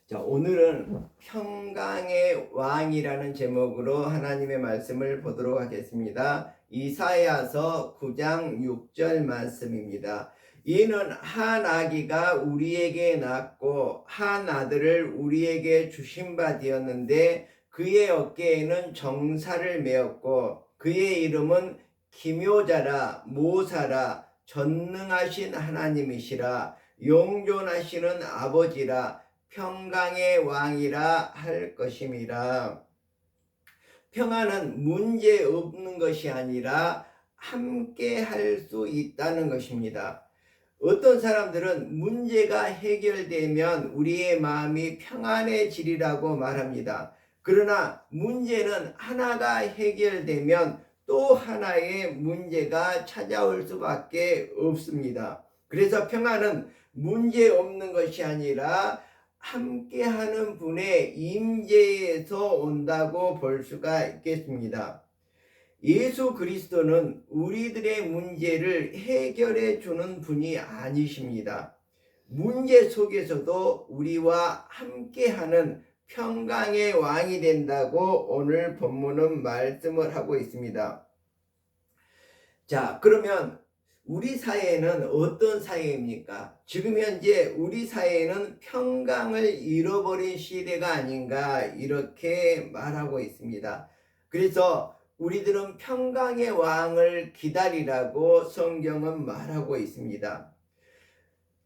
자, 오늘은 평강의 왕이라는 제목으로 하나님의 말씀을 보도록 하겠습니다. 이사야서 9장 6절 말씀입니다. 이는 한 아기가 우리에게 낳고 한 아들을 우리에게 주신 바 되었는데 그의 어깨에는 정사를 메었고 그의 이름은 기묘자라 모사라 전능하신 하나님이시라 용존하시는 아버지라 평강의 왕이라 할 것임이라. 평안은 문제 없는 것이 아니라 함께 할 수 있다는 것입니다. 어떤 사람들은 문제가 해결되면 우리의 마음이 평안해지리라고 말합니다. 그러나 문제는 하나가 해결되면 또 하나의 문제가 찾아올 수밖에 없습니다. 그래서 평안은 문제 없는 것이 아니라 함께하는 분의 임재에서 온다고 볼 수가 있겠습니다. 예수 그리스도는 우리들의 문제를 해결해 주는 분이 아니십니다. 문제 속에서도 우리와 함께하는 평강의 왕이 된다고 오늘 본문은 말씀을 하고 있습니다. 자, 그러면 우리 사회는 어떤 사회입니까? 지금 현재 우리 사회는 평강을 잃어버린 시대가 아닌가 이렇게 말하고 있습니다. 그래서 우리들은 평강의 왕을 기다리라고 성경은 말하고 있습니다.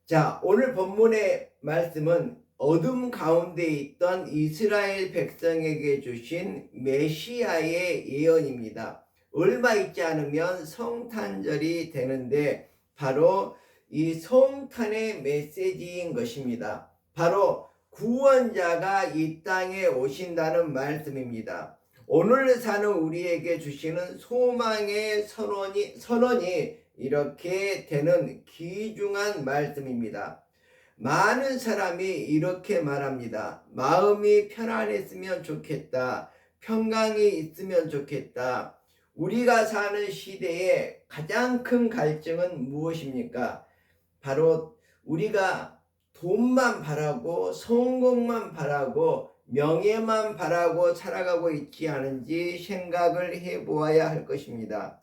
자, 오늘 본문의 말씀은 어둠 가운데 있던 이스라엘 백성에게 주신 메시아의 예언입니다. 얼마 있지 않으면 성탄절이 되는데 바로 이 성탄의 메시지인 것입니다. 바로 구원자가 이 땅에 오신다는 말씀입니다. 오늘 사는 우리에게 주시는 소망의 선언이 이렇게 되는 귀중한 말씀입니다. 많은 사람이 이렇게 말합니다. 마음이 편안했으면 좋겠다. 평강이 있으면 좋겠다. 우리가 사는 시대에 가장 큰 갈증은 무엇입니까? 바로 우리가 돈만 바라고 성공만 바라고 명예만 바라고 살아가고 있지 않은지 생각을 해보아야 할 것입니다.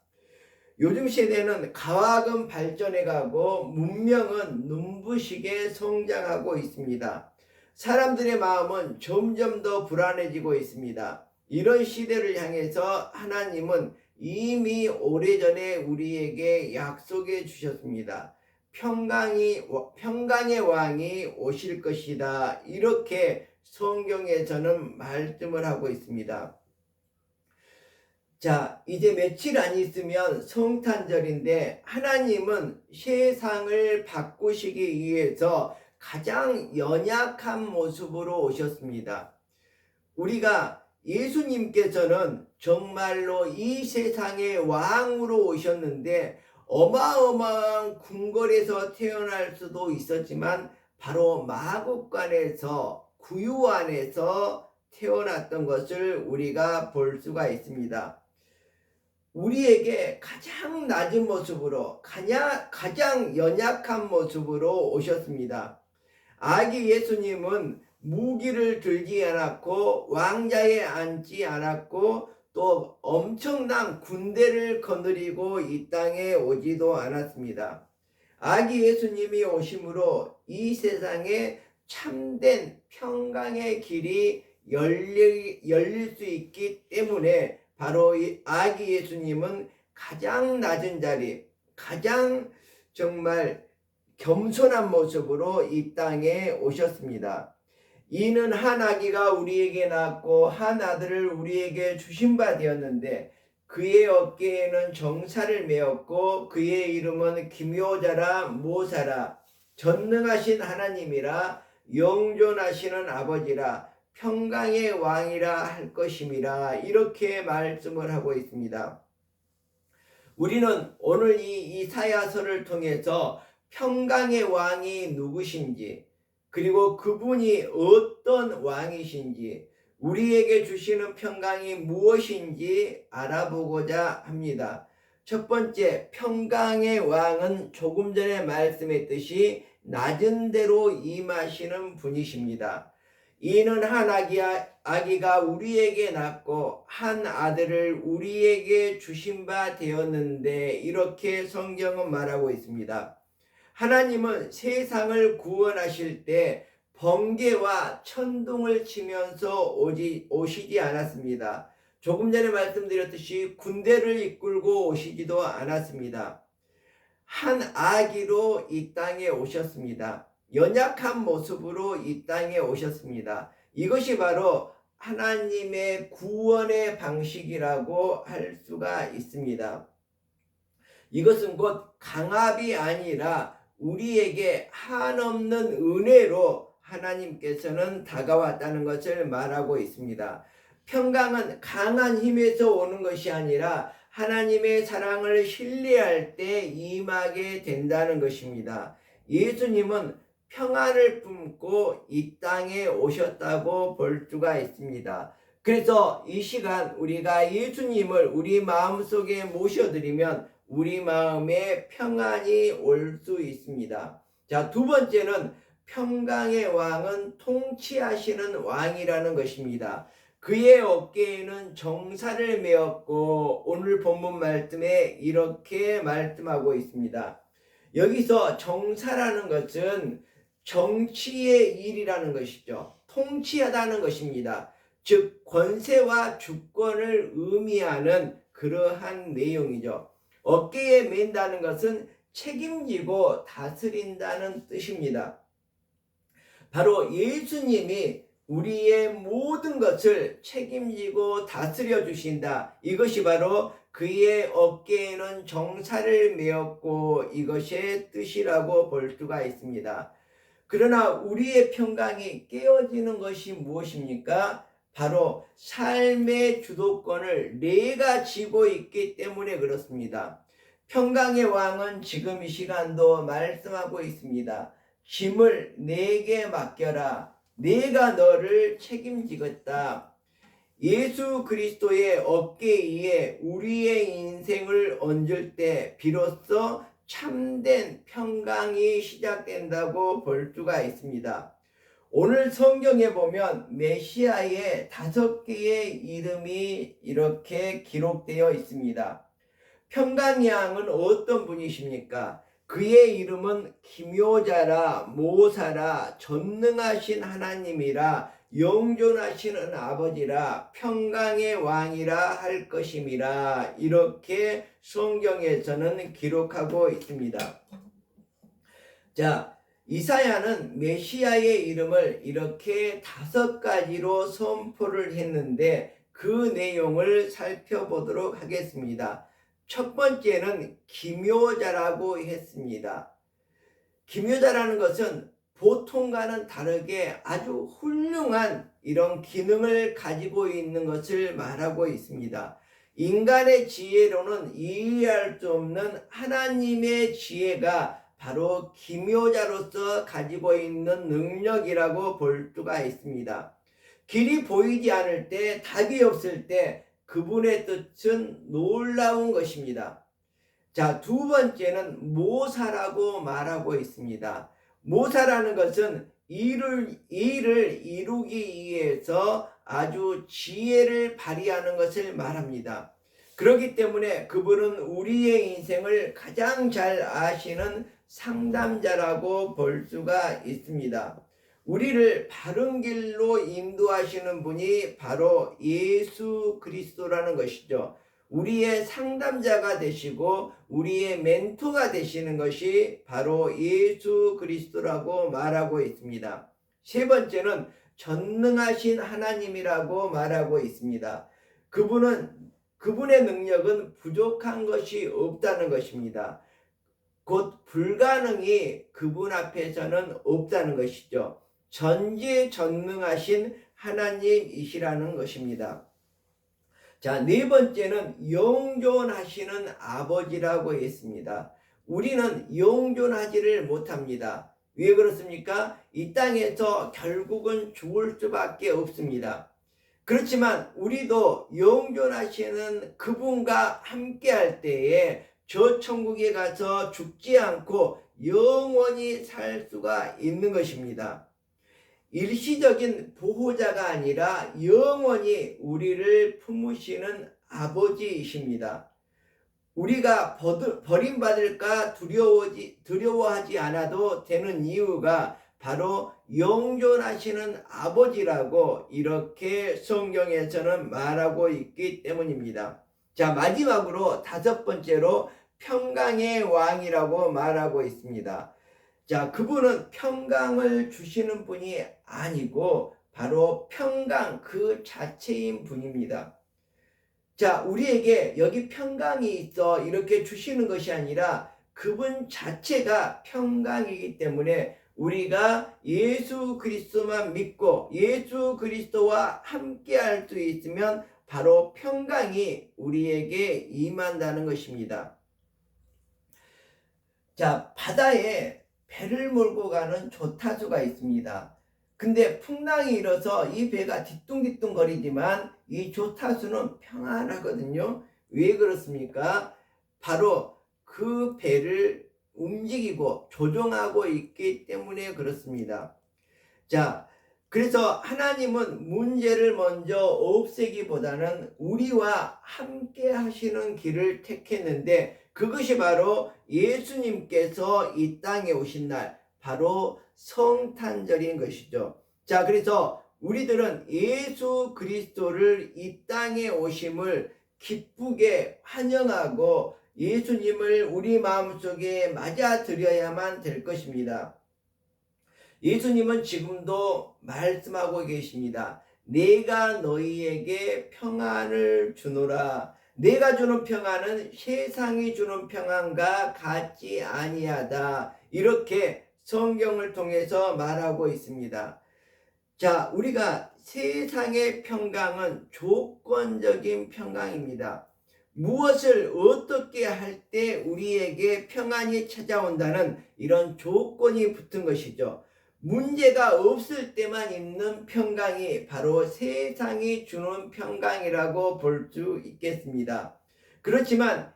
요즘 세대는 가학은 발전해가고 문명은 눈부시게 성장하고 있습니다. 사람들의 마음은 점점 더 불안해지고 있습니다. 이런 시대를 향해서 하나님은 이미 오래전에 우리에게 약속해 주셨습니다. 평강의 왕이 오실 것이다. 이렇게 성경에서는 말씀을 하고 있습니다. 자, 이제 며칠 안 있으면 성탄절인데 하나님은 세상을 바꾸시기 위해서 가장 연약한 모습으로 오셨습니다. 우리가 예수님께서는 정말로 이 세상의 왕으로 오셨는데 어마어마한 궁궐에서 태어날 수도 있었지만 바로 마국간에서 구유 안에서 태어났던 것을 우리가 볼 수가 있습니다. 우리에게 가장 낮은 모습으로 가장 연약한 모습으로 오셨습니다. 아기 예수님은 무기를 들지 않았고 왕자에 앉지 않았고 또 엄청난 군대를 거느리고 이 땅에 오지도 않았습니다. 아기 예수님이 오심으로 이 세상에 참된 평강의 길이 열릴 수 있기 때문에 바로 이 아기 예수님은 가장 낮은 자리, 가장 정말 겸손한 모습으로 이 땅에 오셨습니다. 이는 한 아기가 우리에게 낳고 한 아들을 우리에게 주신 바 되었는데 그의 어깨에는 정사를 메었고 그의 이름은 기묘자라 모사라 전능하신 하나님이라 영존하시는 아버지라 평강의 왕이라 할 것임이라 이렇게 말씀을 하고 있습니다. 우리는 오늘 이 이사야서를 통해서 평강의 왕이 누구신지 그리고 그분이 어떤 왕이신지 우리에게 주시는 평강이 무엇인지 알아보고자 합니다. 첫 번째, 평강의 왕은 조금 전에 말씀했듯이 낮은 데로 임하시는 분이십니다. 이는 한 아기가 우리에게 낳고 한 아들을 우리에게 주신 바 되었는데, 이렇게 성경은 말하고 있습니다. 하나님은 세상을 구원하실 때 번개와 천둥을 치면서 오시지 않았습니다. 조금 전에 말씀드렸듯이 군대를 이끌고 오시지도 않았습니다. 한 아기로 이 땅에 오셨습니다. 연약한 모습으로 이 땅에 오셨습니다. 이것이 바로 하나님의 구원의 방식이라고 할 수가 있습니다. 이것은 곧 강압이 아니라 우리에게 한없는 은혜로 하나님께서는 다가왔다는 것을 말하고 있습니다. 평강은 강한 힘에서 오는 것이 아니라 하나님의 사랑을 신뢰할 때 임하게 된다는 것입니다. 예수님은 평안을 품고 이 땅에 오셨다고 볼 수가 있습니다. 그래서 이 시간 우리가 예수님을 우리 마음속에 모셔드리면 우리 마음에 평안이 올 수 있습니다. 자, 두 번째는 평강의 왕은 통치하시는 왕이라는 것입니다. 그의 어깨에는 정사를 메었고, 오늘 본문 말씀에 이렇게 말씀하고 있습니다. 여기서 정사라는 것은 정치의 일이라는 것이죠. 통치하다는 것입니다. 즉 권세와 주권을 의미하는 그러한 내용이죠. 어깨에 맨다는 것은 책임지고 다스린다는 뜻입니다. 바로 예수님이 우리의 모든 것을 책임지고 다스려 주신다. 이것이 바로 그의 어깨에는 정사를 메었고 이것의 뜻이라고 볼 수가 있습니다. 그러나 우리의 평강이 깨어지는 것이 무엇입니까? 바로 삶의 주도권을 내가 쥐고 있기 때문에 그렇습니다. 평강의 왕은 지금 이 시간도 말씀하고 있습니다. 짐을 내게 맡겨라. 내가 너를 책임지겠다. 예수 그리스도의 어깨 위에 우리의 인생을 얹을 때 비로소 참된 평강이 시작된다고 볼 수가 있습니다. 오늘 성경에 보면 메시아의 5개의 이름이 이렇게 기록되어 있습니다. 평강의 왕은 어떤 분이십니까? 그의 이름은 기묘자라, 모사라, 전능하신 하나님이라, 영존하시는 아버지라, 평강의 왕이라 할 것임이라. 이렇게 성경에서는 기록하고 있습니다. 자, 이사야는 메시아의 이름을 이렇게 5가지로 선포를 했는데 그 내용을 살펴보도록 하겠습니다. 첫 번째는 기묘자라고 했습니다. 기묘자라는 것은 보통과는 다르게 아주 훌륭한 이런 기능을 가지고 있는 것을 말하고 있습니다. 인간의 지혜로는 이해할 수 없는 하나님의 지혜가 바로 기묘자로서 가지고 있는 능력이라고 볼 수가 있습니다. 길이 보이지 않을 때, 답이 없을 때 그분의 뜻은 놀라운 것입니다. 자, 두 번째는 모사라고 말하고 있습니다. 모사라는 것은 일을 이루기 위해서 아주 지혜를 발휘하는 것을 말합니다. 그렇기 때문에 그분은 우리의 인생을 가장 잘 아시는 상담자라고 볼 수가 있습니다. 우리를 바른 길로 인도하시는 분이 바로 예수 그리스도라는 것이죠. 우리의 상담자가 되시고 우리의 멘토가 되시는 것이 바로 예수 그리스도라고 말하고 있습니다. 세 번째는 전능하신 하나님이라고 말하고 있습니다. 그분의 능력은 부족한 것이 없다는 것입니다. 곧 불가능이 그분 앞에서는 없다는 것이죠. 전지전능하신 하나님이시라는 것입니다. 자, 네 번째는 영존하시는 아버지라고 했습니다. 우리는 영존하지를 못합니다. 왜 그렇습니까? 이 땅에서 결국은 죽을 수밖에 없습니다. 그렇지만 우리도 영존하시는 그분과 함께 할 때에 저 천국에 가서 죽지 않고 영원히 살 수가 있는 것입니다. 일시적인 보호자가 아니라 영원히 우리를 품으시는 아버지이십니다. 우리가 버림받을까 두려워하지 않아도 되는 이유가 바로 영존하시는 아버지라고 이렇게 성경에서는 말하고 있기 때문입니다. 자, 마지막으로 5번째로 평강의 왕이라고 말하고 있습니다. 자, 그분은 평강을 주시는 분이 아니고 바로 평강 그 자체인 분입니다. 자, 우리에게 여기 평강이 있어 이렇게 주시는 것이 아니라 그분 자체가 평강이기 때문에 우리가 예수 그리스도만 믿고 예수 그리스도와 함께 할 수 있으면 바로 평강이 우리에게 임한다는 것입니다. 자, 바다에 배를 몰고 가는 조타수가 있습니다. 근데 풍랑이 일어서 이 배가 뒤뚱뒤뚱 거리지만 이 조타수는 평안하거든요. 왜 그렇습니까? 바로 그 배를 움직이고 조종하고 있기 때문에 그렇습니다. 자, 그래서 하나님은 문제를 먼저 없애기보다는 우리와 함께 하시는 길을 택했는데 그것이 바로 예수님께서 이 땅에 오신 날, 바로 성탄절인 것이죠. 자, 그래서 우리들은 예수 그리스도를 이 땅에 오심을 기쁘게 환영하고 예수님을 우리 마음속에 맞아들여야만 될 것입니다. 예수님은 지금도 말씀하고 계십니다. 내가 너희에게 평안을 주노라. 내가 주는 평안은 세상이 주는 평안과 같지 아니하다. 이렇게 성경을 통해서 말하고 있습니다. 자, 우리가 세상의 평강은 조건적인 평강입니다. 무엇을 어떻게 할 때 우리에게 평안이 찾아온다는 이런 조건이 붙은 것이죠. 문제가 없을 때만 있는 평강이 바로 세상이 주는 평강이라고 볼 수 있겠습니다. 그렇지만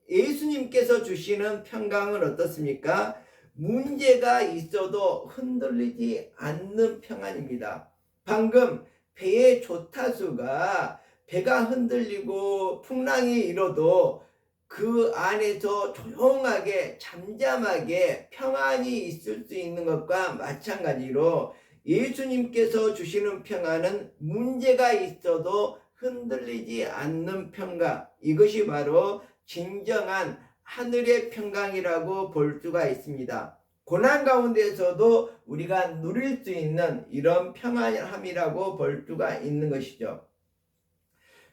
예수님께서 주시는 평강은 어떻습니까? 문제가 있어도 흔들리지 않는 평안입니다. 방금 배의 조타수가 배가 흔들리고 풍랑이 일어도 그 안에서 조용하게 잠잠하게 평안이 있을 수 있는 것과 마찬가지로 예수님께서 주시는 평안은 문제가 있어도 흔들리지 않는 평강, 이것이 바로 진정한 하늘의 평강이라고 볼 수가 있습니다. 고난 가운데서도 우리가 누릴 수 있는 이런 평안함이라고 볼 수가 있는 것이죠.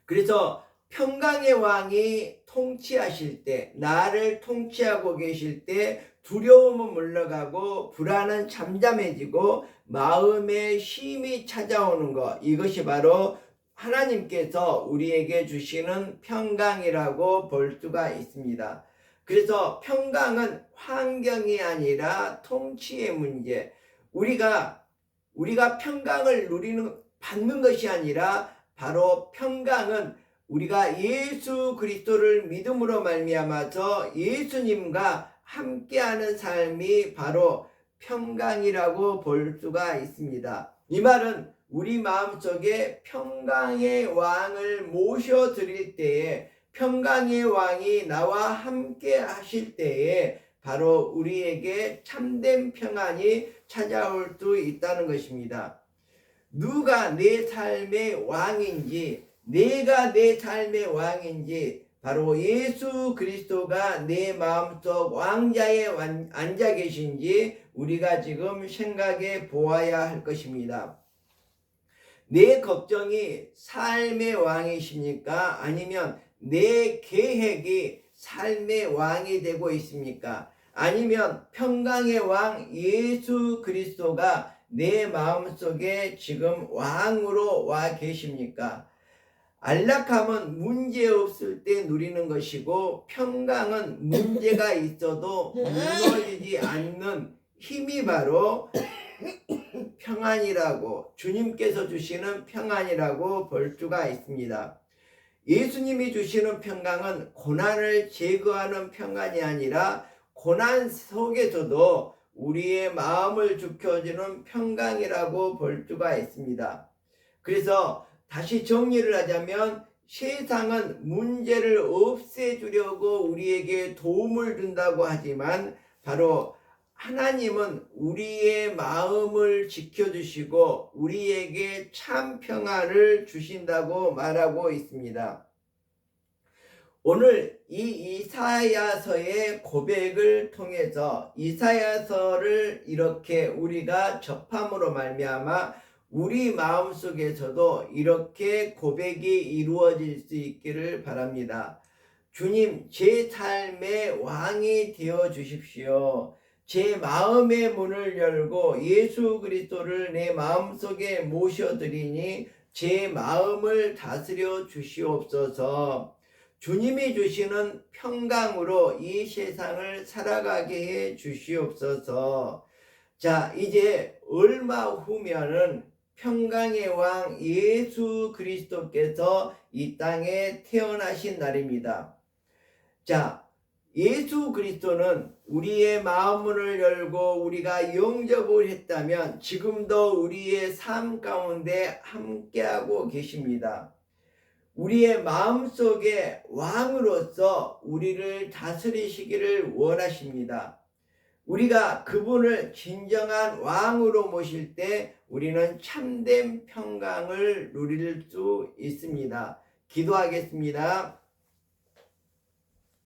그래서 평강의 왕이 통치하실 때, 나를 통치하고 계실 때 두려움은 물러가고 불안은 잠잠해지고 마음에 쉼이 찾아오는 것, 이것이 바로 하나님께서 우리에게 주시는 평강이라고 볼 수가 있습니다. 그래서 평강은 환경이 아니라 통치의 문제, 우리가 평강을 받는 것이 아니라 바로 평강은 우리가 예수 그리스도를 믿음으로 말미암아서 예수님과 함께하는 삶이 바로 평강이라고 볼 수가 있습니다. 이 말은 우리 마음속에 평강의 왕을 모셔드릴 때에, 평강의 왕이 나와 함께 하실 때에 바로 우리에게 참된 평안이 찾아올 수 있다는 것입니다. 누가 내 삶의 왕인지, 내가 내 삶의 왕인지 바로 예수 그리스도가 내 마음속 왕자에 앉아 계신지 우리가 지금 생각해 보아야 할 것입니다. 내 걱정이 삶의 왕이십니까? 아니면 내 계획이 삶의 왕이 되고 있습니까? 아니면 평강의 왕 예수 그리스도가 내 마음속에 지금 왕으로 와 계십니까? 안락함은 문제 없을 때 누리는 것이고 평강은 문제가 있어도 무너지지 않는 힘이 바로 평안이라고, 주님께서 주시는 평안이라고 볼 수가 있습니다. 예수님이 주시는 평강은 고난을 제거하는 평안이 아니라 고난 속에서도 우리의 마음을 지켜주는 평강이라고 볼 수가 있습니다. 그래서 다시 정리를 하자면 세상은 문제를 없애주려고 우리에게 도움을 준다고 하지만 바로 하나님은 우리의 마음을 지켜주시고 우리에게 참 평안을 주신다고 말하고 있습니다. 오늘 이 이사야서의 고백을 통해서 이사야서를 이렇게 우리가 접함으로 말미암아 우리 마음속에서도 이렇게 고백이 이루어질 수 있기를 바랍니다. 주님, 제 삶의 왕이 되어 주십시오. 제 마음의 문을 열고 예수 그리스도를 내 마음속에 모셔드리니 제 마음을 다스려 주시옵소서. 주님이 주시는 평강으로 이 세상을 살아가게 해 주시옵소서. 자, 이제 얼마 후면은 평강의 왕 예수 그리스도께서 이 땅에 태어나신 날입니다. 자, 예수 그리스도는 우리의 마음문을 열고 우리가 영접을 했다면 지금도 우리의 삶 가운데 함께하고 계십니다. 우리의 마음속에 왕으로서 우리를 다스리시기를 원하십니다. 우리가 그분을 진정한 왕으로 모실 때 우리는 참된 평강을 누릴 수 있습니다. 기도하겠습니다.